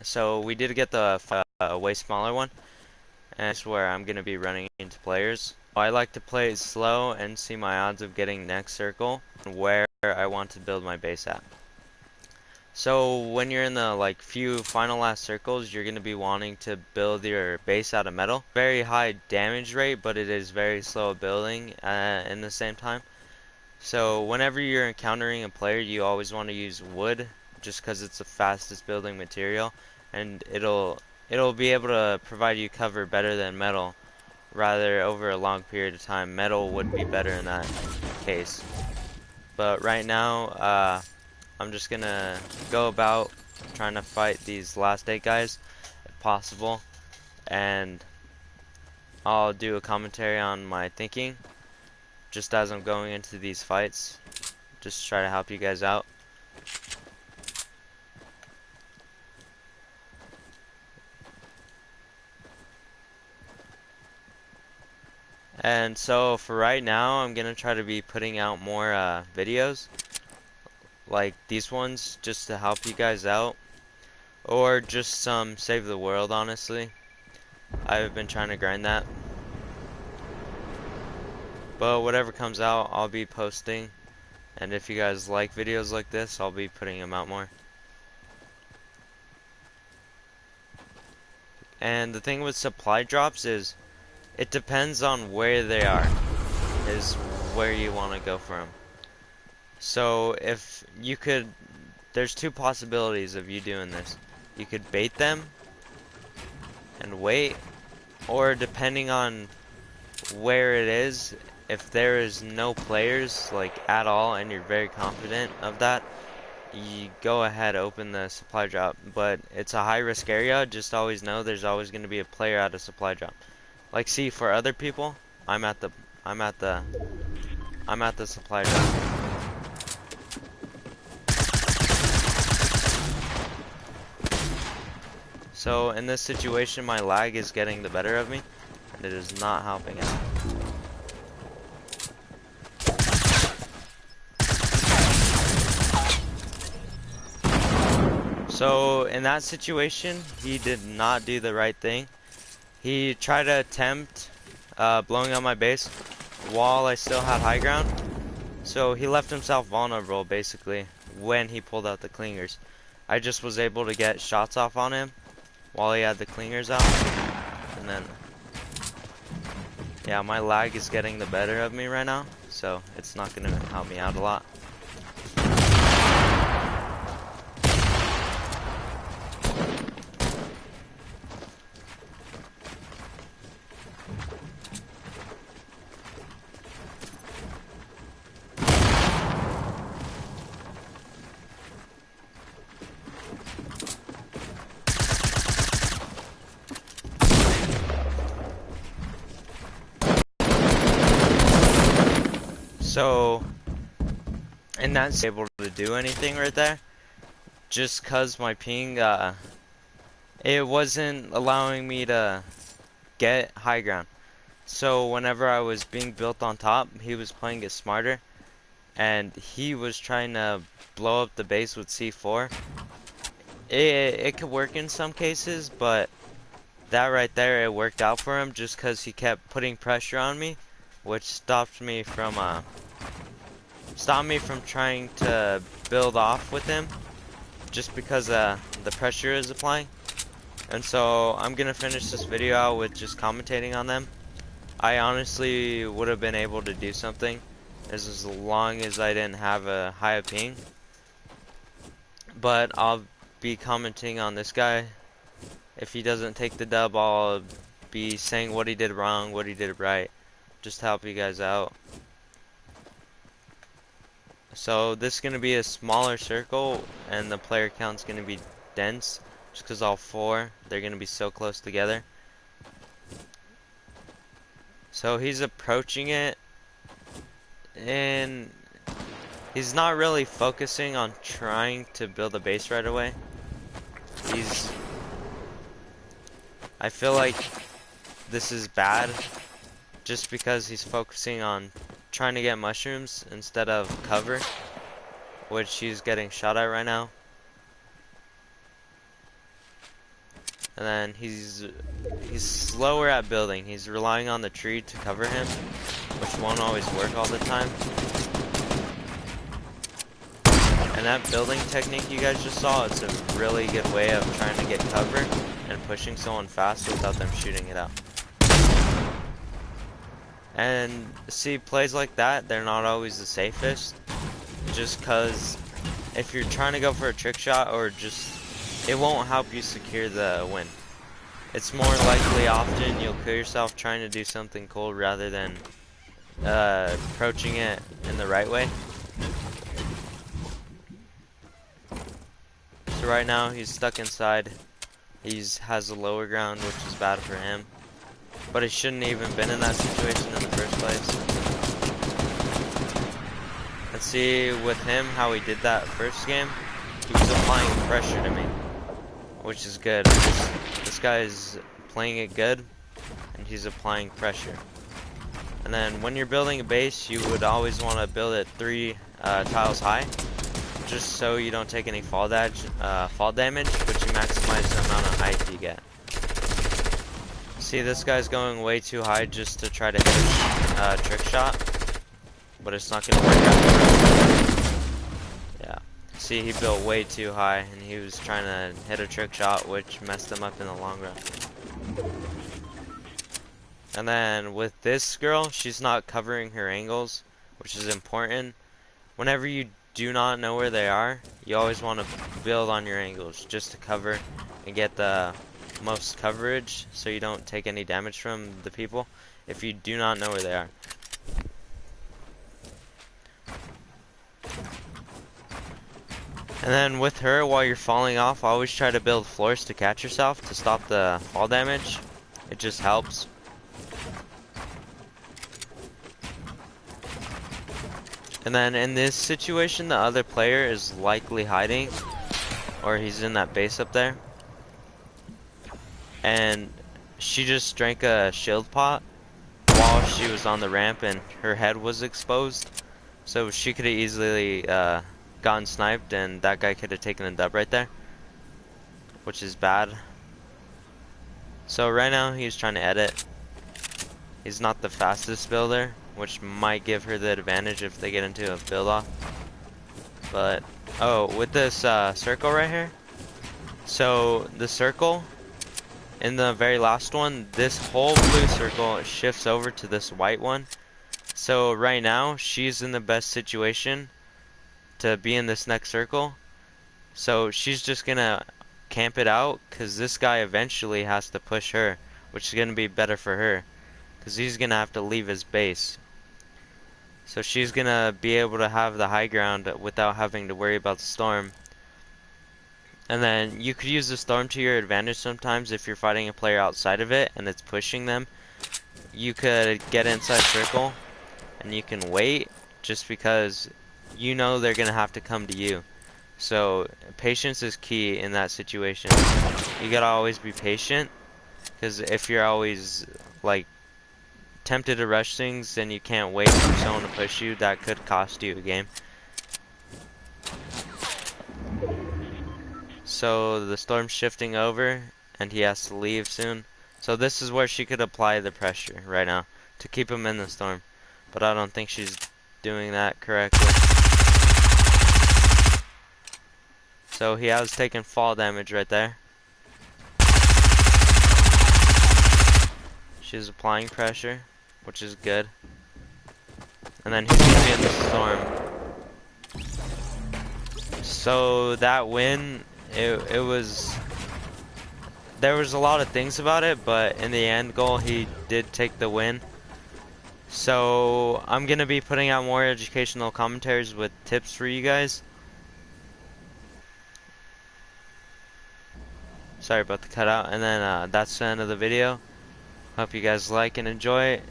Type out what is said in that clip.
So we did get the way smaller one, and that's where I'm gonna be running into players. I like to play it slow and see my odds of getting next circle and where I want to build my base at. So when you're in the few final last circles, you're gonna be wanting to build your base out of metal. Very high damage rate, but it is very slow building in the same time. So whenever you're encountering a player, you always want to use wood, just because it's the fastest building material, and it'll be able to provide you cover better than metal. Rather, over a long period of time, metal would be better in that case. But right now, I'm just gonna go about trying to fight these last 8 guys, if possible, and I'll do a commentary on my thinking, just as I'm going into these fights. Just try to help you guys out. And so for right now, I'm gonna try to be putting out more videos like these ones, just to help you guys out, or just some save the world. Honestly, I've been trying to grind that, but whatever comes out, I'll be posting. And if you guys like videos like this, I'll be putting them out more. And the thing with supply drops is, it depends on where they are, is where you want to go for them. So if you could, there's 2 possibilities of you doing this. You could bait them and wait, or depending on where it is, if there is no players at all and you're very confident of that, you go ahead, open the supply drop. But it's a high risk area. Just always know there's always going to be a player at a supply drop. See, for other people, I'm at the supply drop. So in this situation, my lag is getting the better of me, and it is not helping out. So in that situation, he did not do the right thing. He tried to attempt blowing up my base while I still had high ground. So he left himself vulnerable basically when he pulled out the clingers. I just was able to get shots off on him while he had the clingers out. And then, yeah, my lag is getting the better of me right now, so it's not going to help me out a lot. So, and that's able to do anything right there, just cause my ping, it wasn't allowing me to get high ground. So whenever I was being built on top, he was playing it smarter, and he was trying to blow up the base with C4. It could work in some cases, but that right there, it worked out for him just cause he kept putting pressure on me, which stopped me from trying to build off with him, just because the pressure is applying. And so I'm gonna finish this video out with just commentating on them. I honestly would have been able to do something as long as I didn't have a high ping, but I'll be commenting on this guy. If he doesn't take the dub, I'll be saying what he did wrong, what he did right, just to help you guys out. So this is going to be a smaller circle, and the player count's going to be dense, just because all 4, they're going to be so close together. So he's approaching it, and he's not really focusing on trying to build a base right away. I feel like this is bad, just because he's focusing on trying to get mushrooms instead of cover, which he's getting shot at right now. And then he's slower at building. He's relying on the tree to cover him, which won't always work all the time. And that building technique you guys just saw, it's a really good way of trying to get cover and pushing someone fast without them shooting it out. And see, plays like that, they're not always the safest, just because if you're trying to go for a trick shot or just, it won't help you secure the win. It's more likely often you'll kill yourself trying to do something cool rather than approaching it in the right way. So right now he's stuck inside. He has the lower ground, which is bad for him. But he shouldn't even been in that situation in the first place. Let's see with him how he did that first game. He was applying pressure to me, which is good. This guy is playing it good, and he's applying pressure. And then when you're building a base, you would always want to build it 3 tiles high, just so you don't take any fall damage, but you maximize the amount of height you get. See, this guy's going way too high just to try to hit a trick shot, but it's not going to work out. Yeah. See, he built way too high, and he was trying to hit a trick shot, which messed him up in the long run. And then with this girl, she's not covering her angles, which is important. Whenever you do not know where they are, you always want to build on your angles just to cover and get the most coverage so you don't take any damage from the people if you do not know where they are. And then with her, while you're falling off, always try to build floors to catch yourself to stop the fall damage. It just helps. And then in this situation, the other player is likely hiding, or he's in that base up there. And she just drank a shield pot while she was on the ramp and her head was exposed. So she could have easily gotten sniped and that guy could have taken the dub right there, which is bad. So right now he's trying to edit. He's not the fastest builder, which might give her the advantage if they get into a build off. But, oh, with this circle right here. So the circle, in the very last one, this whole blue circle shifts over to this white one. So right now, she's in the best situation to be in this next circle. So she's just gonna camp it out, because this guy eventually has to push her, which is gonna be better for her, because he's gonna have to leave his base. So she's gonna be able to have the high ground without having to worry about the storm. And then you could use the storm to your advantage sometimes if you're fighting a player outside of it and it's pushing them. You could get inside circle and you can wait, just because you know they're gonna have to come to you. So patience is key in that situation. You gotta always be patient, because if you're always like tempted to rush things and you can't wait for someone to push you, that could cost you a game. So the storm's shifting over and he has to leave soon. So this is where she could apply the pressure right now to keep him in the storm. But I don't think she's doing that correctly. So he has taken fall damage right there. She's applying pressure, which is good. And then he's gonna be in the storm. So that win, it was, there was a lot of things about it, but in the end goal he did take the win. So I'm gonna be putting out more educational commentaries with tips for you guys. Sorry about the cutout. And then that's the end of the video. Hope you guys like and enjoy it.